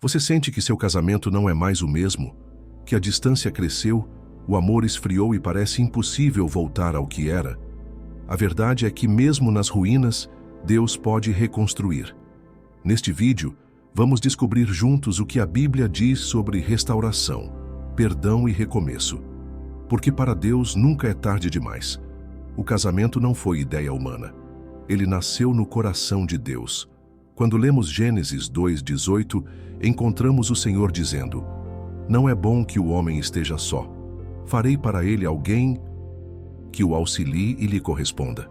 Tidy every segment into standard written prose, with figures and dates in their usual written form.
Você sente que seu casamento não é mais o mesmo? Que a distância cresceu, o amor esfriou e parece impossível voltar ao que era? A verdade é que mesmo nas ruínas, Deus pode reconstruir. Neste vídeo, vamos descobrir juntos o que a Bíblia diz sobre restauração, perdão e recomeço. Porque para Deus nunca é tarde demais. O casamento não foi ideia humana. Ele nasceu no coração de Deus. Quando lemos Gênesis 2:18, encontramos o Senhor dizendo: "Não é bom que o homem esteja só. Farei para ele alguém que o auxilie e lhe corresponda."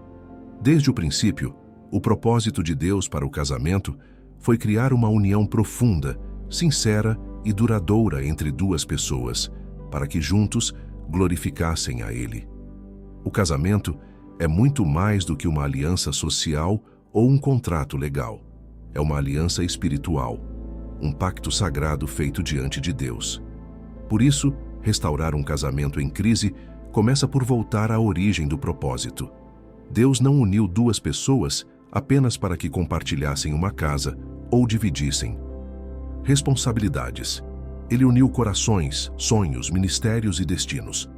Desde o princípio, o propósito de Deus para o casamento foi criar uma união profunda, sincera e duradoura entre duas pessoas, para que juntos glorificassem a Ele. O casamento é muito mais do que uma aliança social ou um contrato legal. É uma aliança espiritual, um pacto sagrado feito diante de Deus. Por isso, restaurar um casamento em crise começa por voltar à origem do propósito. Deus não uniu duas pessoas apenas para que compartilhassem uma casa ou dividissem responsabilidades. Ele uniu corações, sonhos, ministérios e destinos.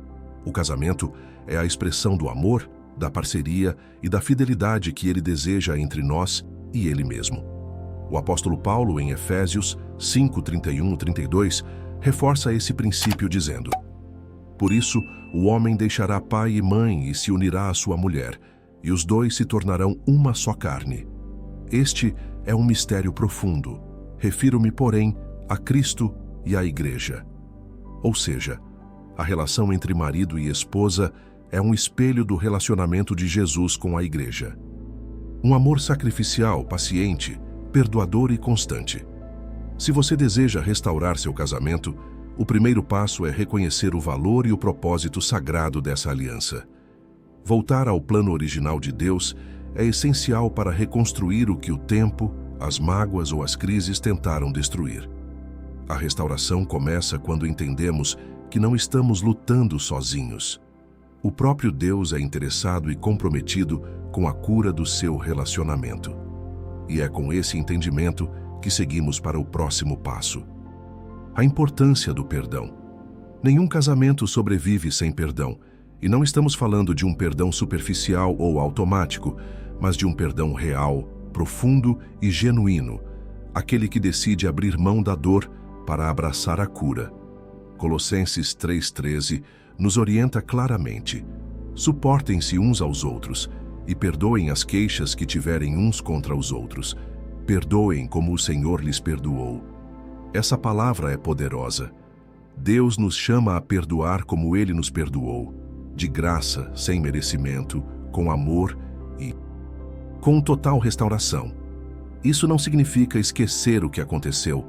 O casamento é a expressão do amor, da parceria e da fidelidade que Ele deseja entre nós e Ele mesmo. O apóstolo Paulo, em Efésios 5:31-32, reforça esse princípio dizendo: "Por isso, o homem deixará pai e mãe e se unirá à sua mulher, e os dois se tornarão uma só carne." Este é um mistério profundo. Refiro-me, porém, a Cristo e à Igreja. Ou seja, a relação entre marido e esposa é um espelho do relacionamento de Jesus com a Igreja. Um amor sacrificial, paciente, perdoador e constante. Se você deseja restaurar seu casamento, o primeiro passo é reconhecer o valor e o propósito sagrado dessa aliança. Voltar ao plano original de Deus é essencial para reconstruir o que o tempo, as mágoas ou as crises tentaram destruir. A restauração começa quando entendemos que não estamos lutando sozinhos. O próprio Deus é interessado e comprometido com a cura do seu relacionamento. E é com esse entendimento que seguimos para o próximo passo. A importância do perdão. Nenhum casamento sobrevive sem perdão, e não estamos falando de um perdão superficial ou automático, mas de um perdão real, profundo e genuíno, aquele que decide abrir mão da dor para abraçar a cura. Colossenses 3:13 nos orienta claramente: "Suportem-se uns aos outros e perdoem as queixas que tiverem uns contra os outros. Perdoem como o Senhor lhes perdoou." Essa palavra é poderosa. Deus nos chama a perdoar como Ele nos perdoou, de graça, sem merecimento, com amor e com total restauração. Isso não significa esquecer o que aconteceu,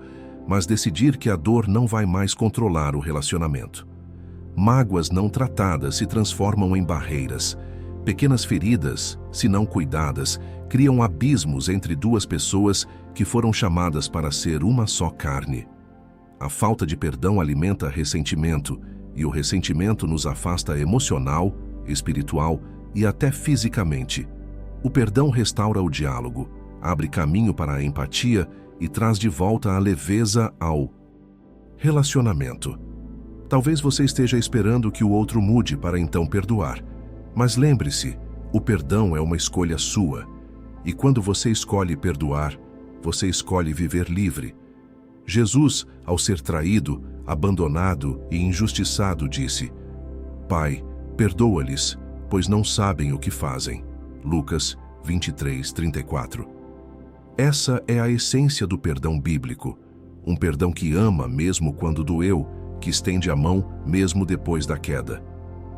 mas decidir que a dor não vai mais controlar o relacionamento. Mágoas não tratadas se transformam em barreiras. Pequenas feridas, se não cuidadas, criam abismos entre duas pessoas que foram chamadas para ser uma só carne. A falta de perdão alimenta ressentimento, e o ressentimento nos afasta emocional, espiritual e até fisicamente. O perdão restaura o diálogo, abre caminho para a empatia e traz de volta a leveza ao relacionamento. Talvez você esteja esperando que o outro mude para então perdoar. Mas lembre-se, o perdão é uma escolha sua. E quando você escolhe perdoar, você escolhe viver livre. Jesus, ao ser traído, abandonado e injustiçado, disse: "Pai, perdoa-lhes, pois não sabem o que fazem." Lucas 23:34. Essa é a essência do perdão bíblico. Um perdão que ama mesmo quando doeu, que estende a mão mesmo depois da queda.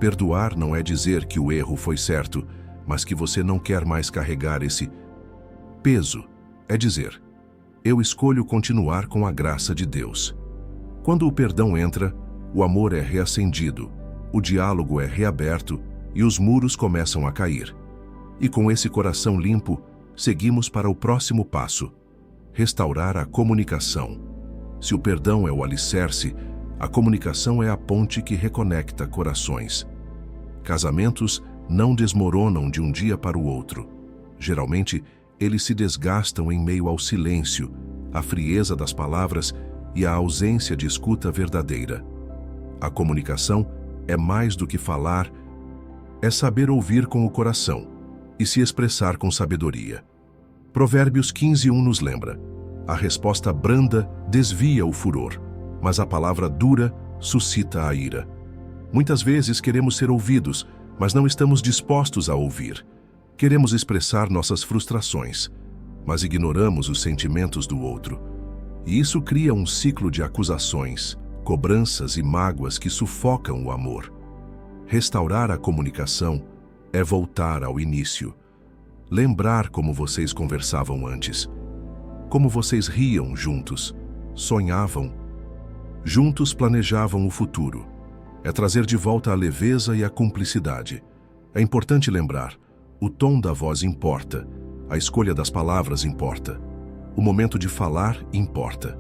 Perdoar não é dizer que o erro foi certo, mas que você não quer mais carregar esse peso. É dizer: "Eu escolho continuar com a graça de Deus." Quando o perdão entra, o amor é reacendido, o diálogo é reaberto e os muros começam a cair. E com esse coração limpo, seguimos para o próximo passo: restaurar a comunicação. Se o perdão é o alicerce, a comunicação é a ponte que reconecta corações. Casamentos não desmoronam de um dia para o outro. Geralmente, eles se desgastam em meio ao silêncio, à frieza das palavras e a ausência de escuta verdadeira. A comunicação é mais do que falar, é saber ouvir com o coração e se expressar com sabedoria. Provérbios 15:1 nos lembra: a resposta branda desvia o furor, mas a palavra dura suscita a ira. Muitas vezes queremos ser ouvidos, mas não estamos dispostos a ouvir. Queremos expressar nossas frustrações, mas ignoramos os sentimentos do outro. E isso cria um ciclo de acusações, cobranças e mágoas que sufocam o amor. Restaurar a comunicação é voltar ao início. Lembrar como vocês conversavam antes. Como vocês riam juntos, sonhavam. Juntos planejavam o futuro. É trazer de volta a leveza e a cumplicidade. É importante lembrar: o tom da voz importa, a escolha das palavras importa, o momento de falar importa.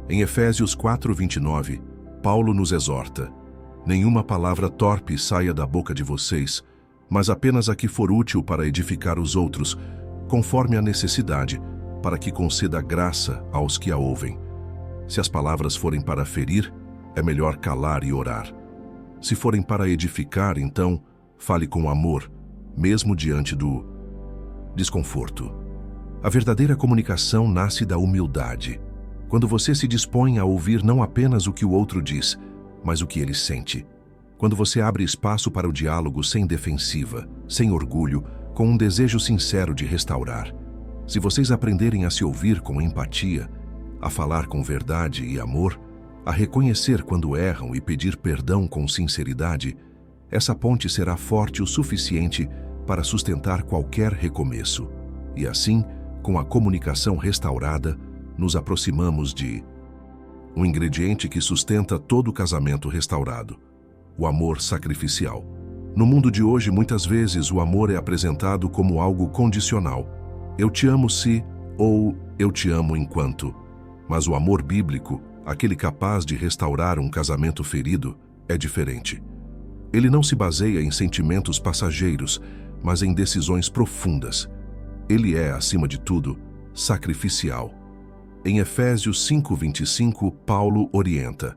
Em Efésios 4:29, Paulo nos exorta: nenhuma palavra torpe saia da boca de vocês, mas apenas a que for útil para edificar os outros, conforme a necessidade, para que conceda graça aos que a ouvem. Se as palavras forem para ferir, é melhor calar e orar. Se forem para edificar, então, fale com amor, mesmo diante do desconforto. A verdadeira comunicação nasce da humildade. Quando você se dispõe a ouvir não apenas o que o outro diz, mas o que ele sente. Quando você abre espaço para o diálogo sem defensiva, sem orgulho, com um desejo sincero de restaurar. Se vocês aprenderem a se ouvir com empatia, a falar com verdade e amor, a reconhecer quando erram e pedir perdão com sinceridade, essa ponte será forte o suficiente para sustentar qualquer recomeço. E assim, com a comunicação restaurada, nos aproximamos de um ingrediente que sustenta todo o casamento restaurado: o amor sacrificial. No mundo de hoje, muitas vezes, o amor é apresentado como algo condicional. Eu te amo se, ou eu te amo enquanto. Mas o amor bíblico, aquele capaz de restaurar um casamento ferido, é diferente. Ele não se baseia em sentimentos passageiros, mas em decisões profundas. Ele é, acima de tudo, sacrificial. Em Efésios 5:25, Paulo orienta: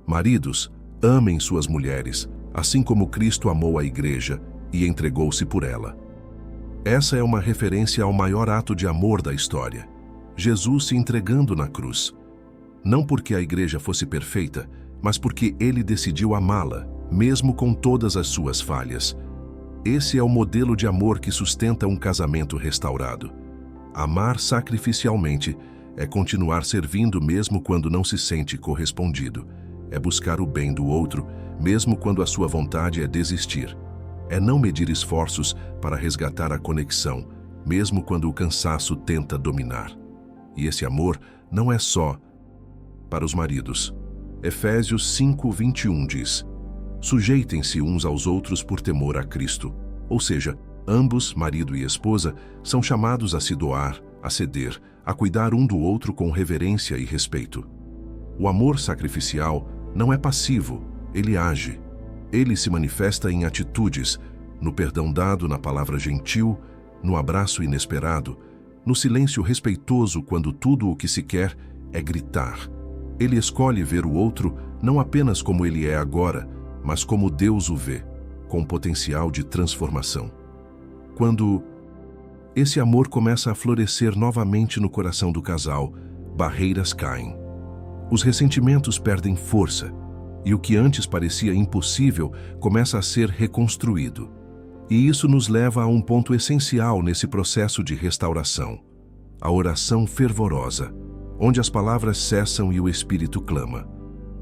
maridos, amem suas mulheres, assim como Cristo amou a igreja e entregou-se por ela. Essa é uma referência ao maior ato de amor da história: Jesus se entregando na cruz. Não porque a igreja fosse perfeita, mas porque ele decidiu amá-la, mesmo com todas as suas falhas. Esse é o modelo de amor que sustenta um casamento restaurado. Amar sacrificialmente é continuar servindo mesmo quando não se sente correspondido. É buscar o bem do outro, mesmo quando a sua vontade é desistir. É não medir esforços para resgatar a conexão, mesmo quando o cansaço tenta dominar. E esse amor não é só para os maridos. Efésios 5:21 diz: sujeitem-se uns aos outros por temor a Cristo. Ou seja, ambos, marido e esposa, são chamados a se doar, a ceder, a cuidar um do outro com reverência e respeito. O amor sacrificial não é passivo, ele age. Ele se manifesta em atitudes, no perdão dado na palavra gentil, no abraço inesperado, no silêncio respeitoso quando tudo o que se quer é gritar. Ele escolhe ver o outro não apenas como ele é agora, mas como Deus o vê, com potencial de transformação. Quando esse amor começa a florescer novamente no coração do casal, barreiras caem. Os ressentimentos perdem força, e o que antes parecia impossível começa a ser reconstruído. E isso nos leva a um ponto essencial nesse processo de restauração: a oração fervorosa, onde as palavras cessam e o Espírito clama.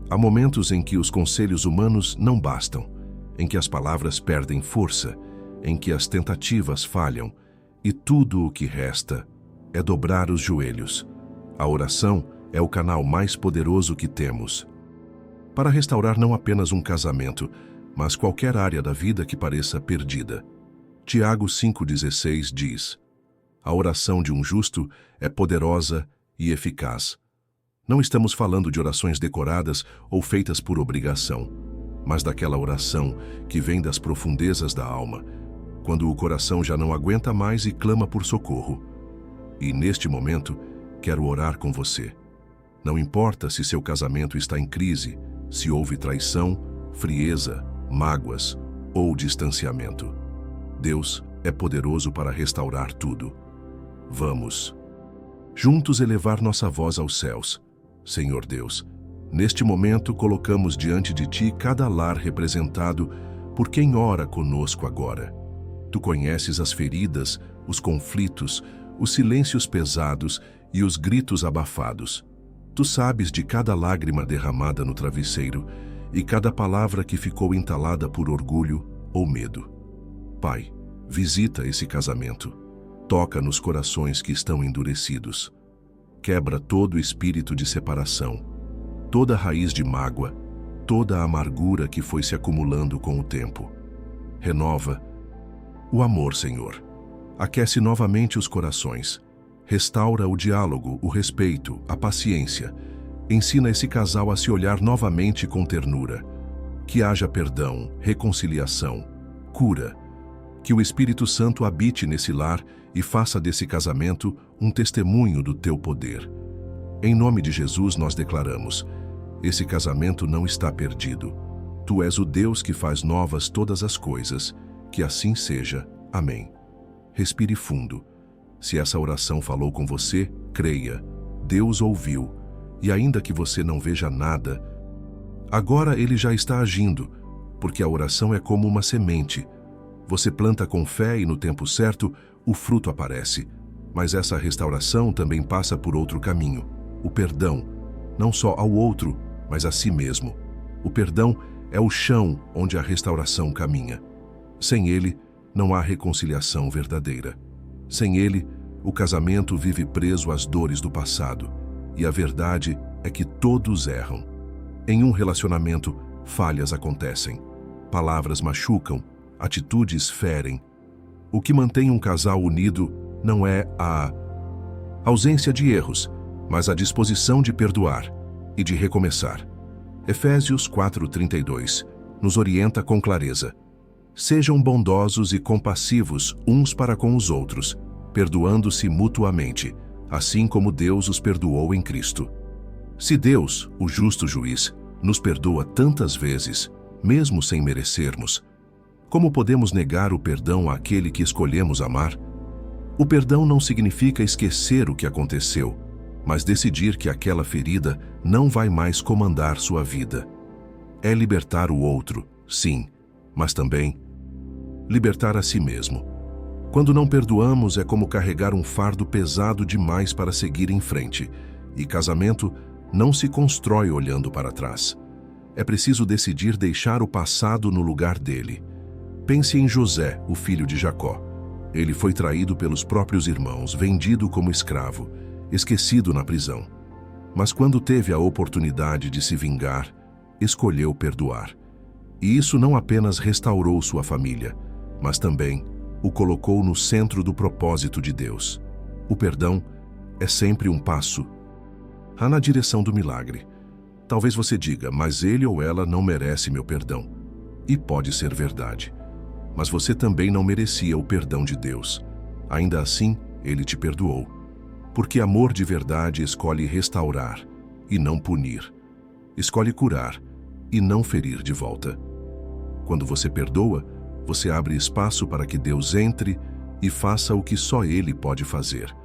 Há momentos em que os conselhos humanos não bastam, em que as palavras perdem força, em que as tentativas falham, e tudo o que resta é dobrar os joelhos. A oração é o canal mais poderoso que temos para restaurar não apenas um casamento, mas qualquer área da vida que pareça perdida. Tiago 5,16 diz: a oração de um justo é poderosa e eficaz. Não estamos falando de orações decoradas ou feitas por obrigação, mas daquela oração que vem das profundezas da alma, quando o coração já não aguenta mais e clama por socorro. E neste momento, quero orar com você. Não importa se seu casamento está em crise, se houve traição, frieza, mágoas ou distanciamento. Deus é poderoso para restaurar tudo. Vamos juntos elevar nossa voz aos céus. Senhor Deus, neste momento colocamos diante de Ti cada lar representado por quem ora conosco agora. Tu conheces as feridas, os conflitos, os silêncios pesados e os gritos abafados. Tu sabes de cada lágrima derramada no travesseiro e cada palavra que ficou entalada por orgulho ou medo. Pai, visita esse casamento. Toca nos corações que estão endurecidos. Quebra todo o espírito de separação, toda raiz de mágoa, toda a amargura que foi se acumulando com o tempo. Renova o amor, Senhor. Aquece novamente os corações. Restaura o diálogo, o respeito, a paciência. Ensina esse casal a se olhar novamente com ternura. Que haja perdão, reconciliação, cura. Que o Espírito Santo habite nesse lar e faça desse casamento um testemunho do Teu poder. Em nome de Jesus nós declaramos: esse casamento não está perdido. Tu és o Deus que faz novas todas as coisas. Que assim seja. Amém. Respire fundo. Se essa oração falou com você, creia. Deus ouviu. E ainda que você não veja nada, agora Ele já está agindo, porque a oração é como uma semente. Você planta com fé e no tempo certo, o fruto aparece. Mas essa restauração também passa por outro caminho, o perdão, não só ao outro, mas a si mesmo. O perdão é o chão onde a restauração caminha. Sem ele, não há reconciliação verdadeira. Sem ele, o casamento vive preso às dores do passado. E a verdade é que todos erram. Em um relacionamento, falhas acontecem. Palavras machucam, atitudes ferem. O que mantém um casal unido não é a ausência de erros, mas a disposição de perdoar e de recomeçar. Efésios 4:32 nos orienta com clareza. Sejam bondosos e compassivos uns para com os outros, perdoando-se mutuamente, assim como Deus os perdoou em Cristo. Se Deus, o justo juiz, nos perdoa tantas vezes, mesmo sem merecermos, como podemos negar o perdão àquele que escolhemos amar? O perdão não significa esquecer o que aconteceu, mas decidir que aquela ferida não vai mais comandar sua vida. É libertar o outro, sim, mas também libertar a si mesmo. Quando não perdoamos, é como carregar um fardo pesado demais para seguir em frente, e casamento não se constrói olhando para trás. É preciso decidir deixar o passado no lugar dele. Pense em José, o filho de Jacó. Ele foi traído pelos próprios irmãos, vendido como escravo, esquecido na prisão. Mas quando teve a oportunidade de se vingar, escolheu perdoar. E isso não apenas restaurou sua família, mas também o colocou no centro do propósito de Deus. O perdão é sempre um passo na direção do milagre. Talvez você diga, mas ele ou ela não merece meu perdão. E pode ser verdade. Mas você também não merecia o perdão de Deus. Ainda assim, Ele te perdoou. Porque amor de verdade escolhe restaurar e não punir. Escolhe curar e não ferir de volta. Quando você perdoa, você abre espaço para que Deus entre e faça o que só Ele pode fazer.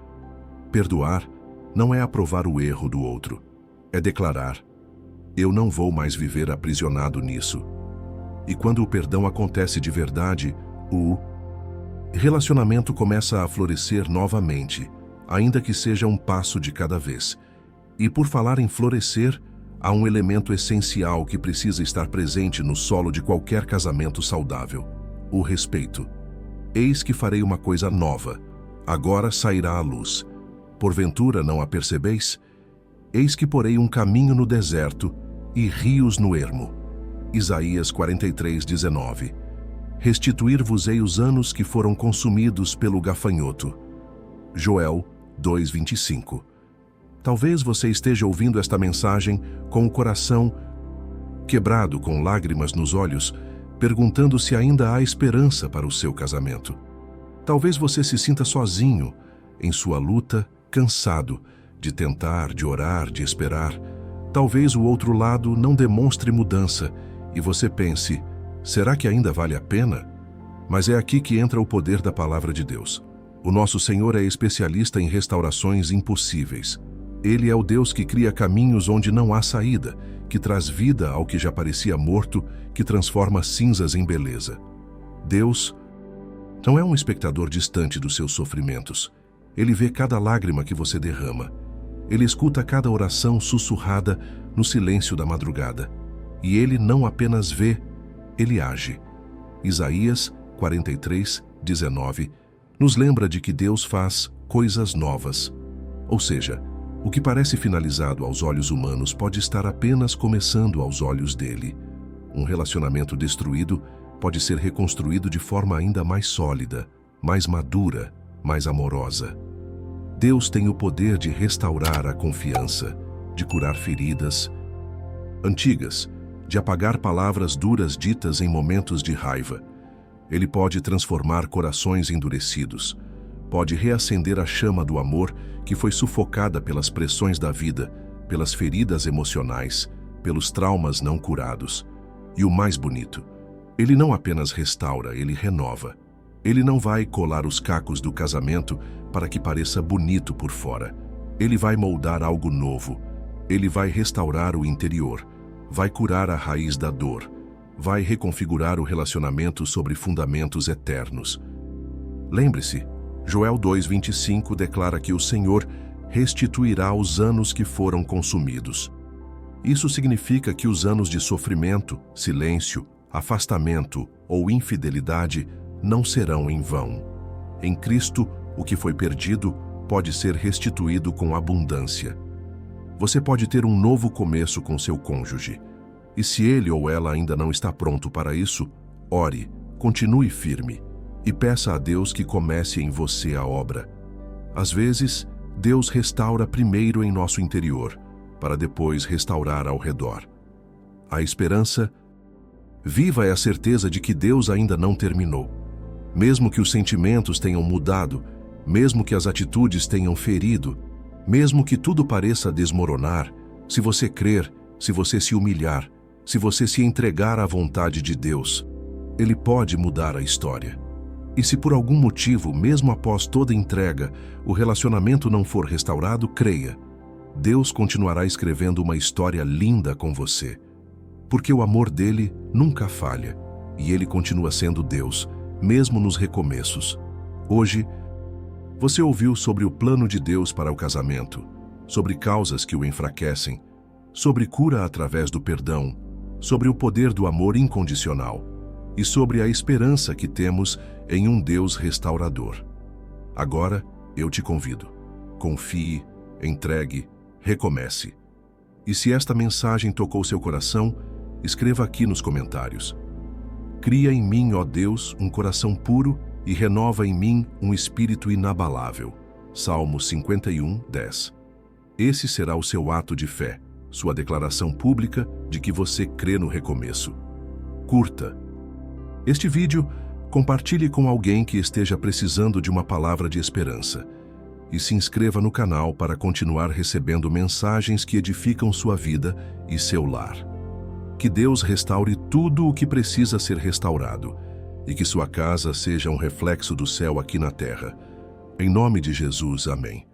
Perdoar não é aprovar o erro do outro. É declarar: eu não vou mais viver aprisionado nisso. E quando o perdão acontece de verdade, o relacionamento começa a florescer novamente, ainda que seja um passo de cada vez. E por falar em florescer, há um elemento essencial que precisa estar presente no solo de qualquer casamento saudável: o respeito. Eis que farei uma coisa nova, agora sairá à luz. Porventura não a percebeis? Eis que porei um caminho no deserto e rios no ermo. Isaías 43:19. Restituir-vos-ei os anos que foram consumidos pelo gafanhoto. Joel 2:25. Talvez você esteja ouvindo esta mensagem com o coração quebrado, com lágrimas nos olhos, perguntando se ainda há esperança para o seu casamento. Talvez você se sinta sozinho em sua luta, cansado de tentar, de orar, de esperar. Talvez o outro lado não demonstre mudança e você pense, será que ainda vale a pena? Mas é aqui que entra o poder da palavra de Deus. O nosso Senhor é especialista em restaurações impossíveis. Ele é o Deus que cria caminhos onde não há saída, que traz vida ao que já parecia morto, que transforma cinzas em beleza. Deus não é um espectador distante dos seus sofrimentos. Ele vê cada lágrima que você derrama. Ele escuta cada oração sussurrada no silêncio da madrugada. E ele não apenas vê, ele age. Isaías 43:19 nos lembra de que Deus faz coisas novas. Ou seja, o que parece finalizado aos olhos humanos pode estar apenas começando aos olhos dele. Um relacionamento destruído pode ser reconstruído de forma ainda mais sólida, mais madura, mais amorosa. Deus tem o poder de restaurar a confiança, de curar feridas antigas, de apagar palavras duras ditas em momentos de raiva. Ele pode transformar corações endurecidos, pode reacender a chama do amor que foi sufocada pelas pressões da vida, pelas feridas emocionais, pelos traumas não curados. E o mais bonito, ele não apenas restaura, ele renova. Ele não vai colar os cacos do casamento para que pareça bonito por fora. Ele vai moldar algo novo. Ele vai restaurar o interior, vai curar a raiz da dor, vai reconfigurar o relacionamento sobre fundamentos eternos. Lembre-se, Joel 2:25 declara que o Senhor restituirá os anos que foram consumidos. Isso significa que os anos de sofrimento, silêncio, afastamento ou infidelidade não serão em vão. Em Cristo, o que foi perdido pode ser restituído com abundância. Você pode ter um novo começo com seu cônjuge. E se ele ou ela ainda não está pronto para isso, ore, continue firme e peça a Deus que comece em você a obra. Às vezes, Deus restaura primeiro em nosso interior, para depois restaurar ao redor. A esperança viva é a certeza de que Deus ainda não terminou. Mesmo que os sentimentos tenham mudado, mesmo que as atitudes tenham ferido, mesmo que tudo pareça desmoronar, se você crer, se você se humilhar, se você se entregar à vontade de Deus, Ele pode mudar a história. E se por algum motivo, mesmo após toda entrega, o relacionamento não for restaurado, creia, Deus continuará escrevendo uma história linda com você. Porque o amor dele nunca falha, e ele continua sendo Deus, mesmo nos recomeços. Hoje, você ouviu sobre o plano de Deus para o casamento, sobre causas que o enfraquecem, sobre cura através do perdão, sobre o poder do amor incondicional e sobre a esperança que temos em um Deus restaurador. Agora, eu te convido. Confie, entregue, recomece. E se esta mensagem tocou seu coração, escreva aqui nos comentários. Cria em mim, ó Deus, um coração puro e renova em mim um espírito inabalável. Salmo 51:10. Esse será o seu ato de fé, sua declaração pública de que você crê no recomeço. Curta este vídeo, compartilhe com alguém que esteja precisando de uma palavra de esperança e se inscreva no canal para continuar recebendo mensagens que edificam sua vida e seu lar. Que Deus restaure tudo o que precisa ser restaurado e que sua casa seja um reflexo do céu aqui na terra. Em nome de Jesus, amém.